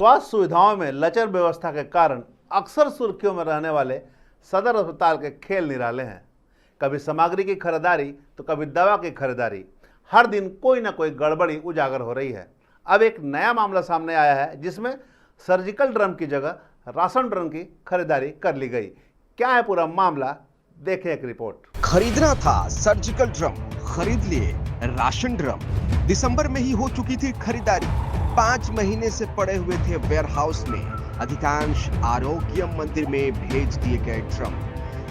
स्वास्थ्य सुविधाओं में लचर व्यवस्था के कारण अक्सर सुर्खियों में रहने वाले सदर अस्पताल के खेल निराले हैं। कभी सामग्री की खरीदारी तो कभी दवा की खरीदारी, हर दिन कोई ना कोई गड़बड़ी उजागर हो रही है। अब एक नया मामला सामने आया है जिसमें सर्जिकल ड्रम की जगह राशन ड्रम की खरीदारी कर ली गई। क्या है पूरा मामला, देखें एक रिपोर्ट। खरीदना था सर्जिकल ड्रम, खरीद लिए राशन ड्रम। दिसंबर में ही हो चुकी थी खरीदारी। 5 महीने से पड़े हुए थे वेयरहाउस में। अधिकांश आरोग्य मंदिर में भेज दिए गए ड्रम।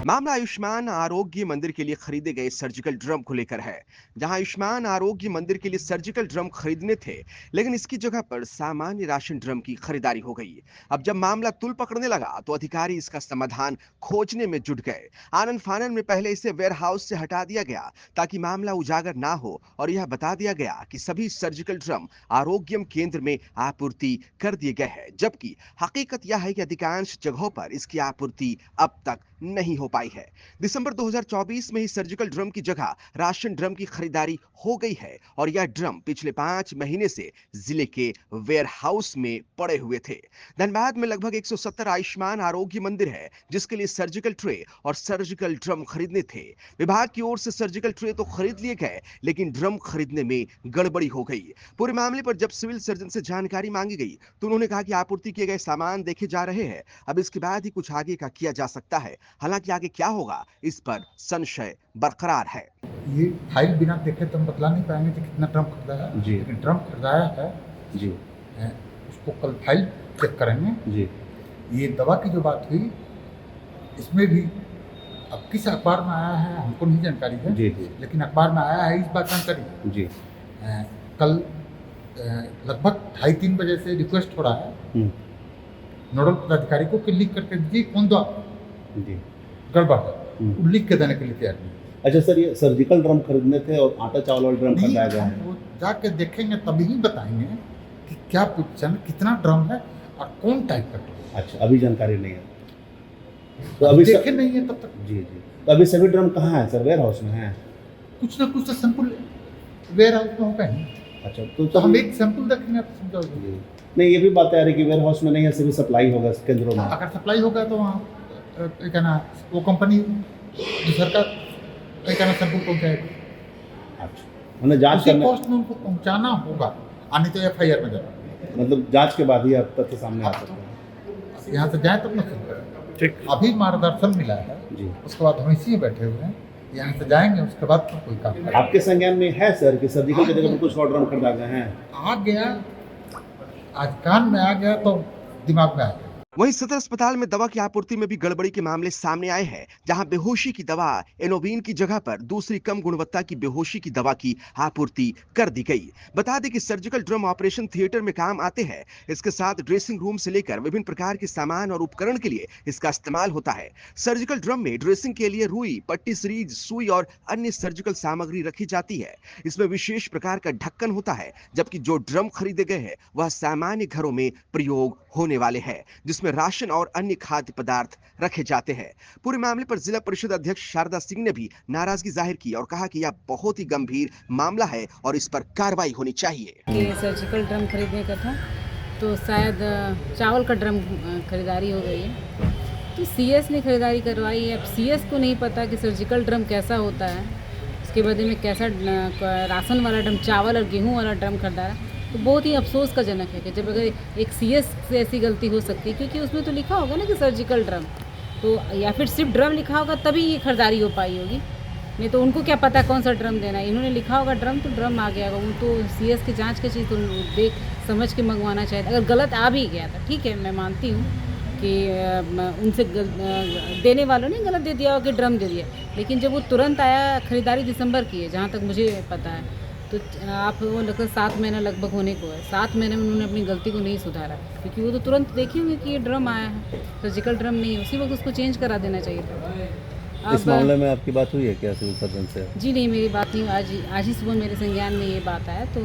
मामला आयुष्मान आरोग्य मंदिर के लिए खरीदे गए सर्जिकल ड्रम को लेकर है, जहां आयुष्मान आरोग्य मंदिर के लिए सर्जिकल ड्रम खरीदने थे, लेकिन इसकी जगह पर सामान्य राशन ड्रम की खरीदारी हो गई। अब जब मामला तुल पकड़ने लगा तो अधिकारी इसका समाधान खोजने में जुट गए। आनन फानन में पहले इसे वेयरहाउस से हटा दिया गया ताकि मामला उजागर ना हो, और यह बता दिया गया कि सभी सर्जिकल ड्रम आरोग्यम केंद्र में आपूर्ति कर दिए गए हैं, जबकि हकीकत यह है कि अधिकांश जगहों पर इसकी आपूर्ति अब तक नहीं हो पाई है। दिसंबर 2024 में ही सर्जिकल ड्रम की जगह राशन ड्रम की खरीदारी हो गई है, और यह ड्रम पिछले 5 महीने से जिले के वेयरहाउस में पड़े हुए थे। धनबाद में लगभग 170 आयुष्मान आरोग्य मंदिर है, जिसके लिए सर्जिकल ट्रे और सर्जिकल ड्रम खरीदने थे। विभाग की ओर से सर्जिकल ट्रे तो खरीद लिए गए, लेकिन ड्रम खरीदने में गड़बड़ी हो गई। पूरे मामले पर जब सिविल सर्जन से जानकारी मांगी गई तो उन्होंने कहा कि आपूर्ति किए गए सामान देखे जा रहे हैं, अब इसके बाद ही कुछ आगे का किया जा सकता है। हालांकि आगे क्या होगा इस पर संशय बरकरार है। ये फाइल बिना देखे तो हम बतला नहीं पाएंगे कि कितना ड्रम खरीदा है जी। लेकिन ड्रम खरीदाया है जी, उसको कल फाइल चेक करेंगे जी। ये दवा की जो बात हुई, इसमें भी अब किस अखबार में आया है हमको नहीं जानकारी है जी, जी। लेकिन अखबार में आया है इस बात जानकारी जी। कल लगभग 2:30-3 बजे से रिक्वेस्ट हो रहा है नोडल पदाधिकारी को कि लिख करके दीजिए कौन दवा गड़बड़ है, लिख के देने के लिए तैयार नहीं। अच्छा सर, ये सर्जिकल ड्रम खरीदने थे और आटा चावल वाला ड्रम खरीदाया गया है। वो जाके देखेंगे तभी ही बताएंगे कि क्या पोजीशन, कितना ड्रम है और कौन टाइप का ड्रम। अच्छा, अभी जानकारी नहीं है तो अभी देखे नहीं है तब तक जी जी। तो अभी सभी ड्रम कहाँ है सर? वेयर हाउस में है? कुछ ना कुछ तो सैंपल वेयर हाउस में होगा ही। अच्छा, तो हम एक सैंपल देखेंगे तो समझाओगे। नहीं, ये भी बात आ रही कि वेयर हाउस में नहीं है, सिर्फ सप्लाई होगा केंद्रों में। अगर सप्लाई होगा तो वहाँ क्या ना वो कंपनी दूसर का सैंपल पहुँचाएगी। अच्छा, मतलब जांच करने कॉस्ट में उनको पहुँचाना होगा, आने तो FIR में जाना, मतलब जांच के बाद ही आप तथ्य सामने आ सकते हैं। यहाँ से जाए तब ना ठीक। अभी मार्गदर्शन मिला है जी, उसके बाद हम इसी में बैठे हुए हैं, यहाँ से जाएंगे उसके बाद तो कोई काम। आपके संज्ञान में है सर कि सर्जिकल की जगह कुछ और ड्रम खरीदा गए हैं? आ गया, आज कान में आ गया तो दिमाग में आ गया। वहीं सदर अस्पताल में दवा की आपूर्ति में भी गड़बड़ी के मामले सामने आए हैं, जहां बेहोशी की दवा एनोविन की जगह पर दूसरी कम गुणवत्ता की बेहोशी की दवा की आपूर्ति कर दी गई। बता दें कि सर्जिकल ड्रम ऑपरेशन थिएटर में काम आते हैं। इसके साथ ड्रेसिंग रूम से लेकर विभिन्न प्रकार के सामान और उपकरण के लिए इसका इस्तेमाल होता है। सर्जिकल ड्रम में ड्रेसिंग के लिए रुई, पट्टी, सीरीज, सुई और अन्य सर्जिकल सामग्री रखी जाती है। इसमें विशेष प्रकार का ढक्कन होता है, जबकि जो ड्रम खरीदे गए हैं वह सामान्य घरों में प्रयोग होने वाले हैं, जिसमें राशन और अन्य खाद्य पदार्थ रखे जाते हैं। पूरे मामले पर जिला परिषद अध्यक्ष शारदा सिंह ने भी नाराजगी जाहिर की और कहा कि यह बहुत ही गंभीर मामला है और इस पर कार्रवाई होनी चाहिए। सर्जिकल ड्रम खरीदने का था तो शायद चावल का ड्रम खरीदारी हो गई है, तो CS ने खरीदारी करवाई है। अब CS को नहीं पता कि सर्जिकल ड्रम कैसा होता है, उसके बदले में कैसा राशन वाला ड्रम, चावल और गेहूँ वाला ड्रम खरीदा। तो बहुत ही अफसोस का जनक है कि जब अगर एक CS से ऐसी गलती हो सकती है, क्योंकि उसमें तो लिखा होगा ना कि सर्जिकल ड्रम, तो या फिर सिर्फ ड्रम लिखा होगा तभी ये खरीदारी हो पाई होगी, नहीं तो उनको क्या पता कौन सा ड्रम देना है। इन्होंने लिखा होगा ड्रम तो ड्रम आ गया होगा, वो तो CS की जांच की चीज़ तो देख समझ के मंगवाना चाहिए। अगर गलत आ भी गया था ठीक है, मैं मानती हूँ कि उनसे देने वालों ने गलत दे दिया हो कि ड्रम दे दिया, लेकिन जब वो तुरंत आया, खरीदारी दिसंबर की है जहाँ तक मुझे पता है, तो आप वो लगभग 7 महीना लगभग होने को है। 7 महीने में उन्होंने अपनी गलती को नहीं सुधारा, क्योंकि वो तो तुरंत देखे होंगे कि ये ड्रम आया है, सर्जिकल ड्रम नहीं है, उसी वक्त उसको चेंज करा देना चाहिए था। इस मामले में आपकी बात हुई है क्या सिविल सर्जन से? जी नहीं, मेरी बात नहीं। आज ही सुबह मेरे संज्ञान में ये बात आया, तो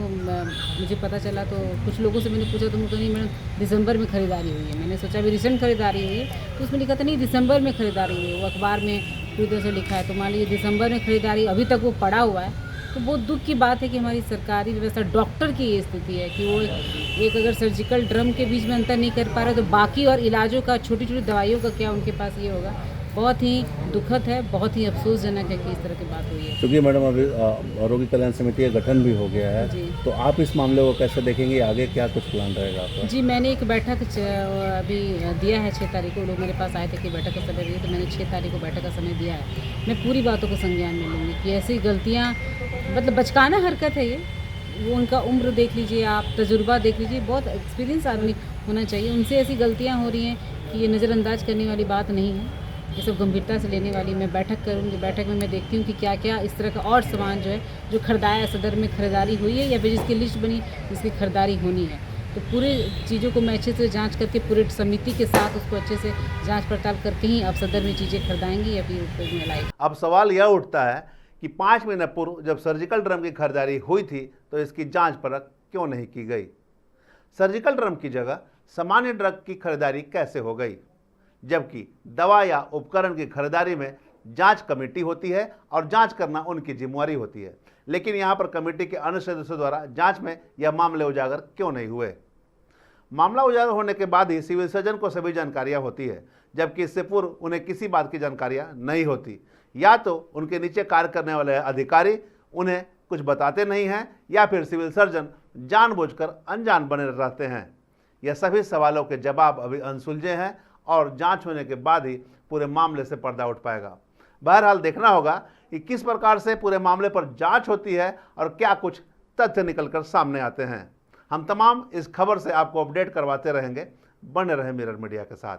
मुझे पता चला, तो कुछ लोगों से मैंने पूछा तो मुझे नहीं, मैडम दिसंबर में खरीदारी हुई है। मैंने सोचा अभी रिसेंट खरीदारी हुई है, तो उसमें लिखा था नहीं दिसंबर में खरीदारी हुई है, वो अखबार में पूरी तरह से लिखा है। तो मान लीजिए दिसंबर में खरीदारी, अभी तक वो पड़ा हुआ है, तो बहुत दुख की बात है कि हमारी सरकारी व्यवस्था, डॉक्टर की ये स्थिति है कि वो एक अगर सर्जिकल ड्रम के बीच में अंतर नहीं कर पा रहे तो बाकी और इलाजों का, छोटी छोटी दवाइयों का क्या उनके पास ये होगा। बहुत ही दुखद है, बहुत ही अफसोसजनक है कि इस तरह की बात हुई है। क्योंकि मैडम अभी आरोग्य कल्याण समिति का गठन भी हो गया है, जी। तो आप इस मामले को कैसे देखेंगे, आगे क्या कुछ प्लान रहेगा आपका? जी, मैंने एक बैठक अभी दिया है 6 तारीख को। लोग मेरे पास आए थे कि बैठक का समय दिए, तो मैंने 6 तारीख को बैठक का समय दिया है। मैं पूरी बातों को संज्ञान में लूँगी कि ऐसी गलतियाँ, मतलब बचकाना हरकत है ये। वो उनका उम्र देख लीजिए आप, तजुर्बा देख लीजिए, बहुत एक्सपीरियंस आदमी होना चाहिए। उनसे ऐसी गलतियाँ हो रही हैं कि ये नज़रअंदाज करने वाली बात नहीं है, ये सब गंभीरता से लेने वाली। मैं बैठक करूँगी, बैठक में मैं देखती हूँ कि क्या क्या इस तरह का और सामान जो है जो खरीदाया सदर में खरीदारी हुई है या फिर जिसकी लिस्ट बनी जिसकी खरीदारी होनी है, तो पूरे चीज़ों को मैं अच्छे से जांच करके पूरे समिति के साथ उसको अच्छे से जांच पड़ताल करके ही अब सदर में चीज़ें खरीदाएंगी या फिर उपयोग में लाएंगी। अब सवाल यह उठता है कि 5 महीने पूर्व जब सर्जिकल ड्रम की खरीदारी हुई थी तो इसकी जांच परख क्यों नहीं की गई? सर्जिकल ड्रम की जगह सामान्य ड्रग की खरीदारी कैसे हो गई, जबकि दवा या उपकरण की खरीदारी में जांच कमेटी होती है और जांच करना उनकी जिम्मेवारी होती है। लेकिन यहां पर कमेटी के अन्य सदस्यों द्वारा जांच में यह मामले उजागर क्यों नहीं हुए? मामला उजागर होने के बाद ही सिविल सर्जन को सभी जानकारियां होती है, जबकि इससे पूर्व उन्हें किसी बात की जानकारियां नहीं होती। या तो उनके नीचे कार्य करने वाले अधिकारी उन्हें कुछ बताते नहीं हैं या फिर सिविल सर्जन जानबूझकर अनजान बने रहते हैं। यह सभी सवालों के जवाब अभी अनसुलझे हैं और जांच होने के बाद ही पूरे मामले से पर्दा उठ पाएगा। बहरहाल देखना होगा कि किस प्रकार से पूरे मामले पर जांच होती है और क्या कुछ तथ्य निकलकर सामने आते हैं। हम तमाम इस खबर से आपको अपडेट करवाते रहेंगे। बने रहें मिरर मीडिया के साथ।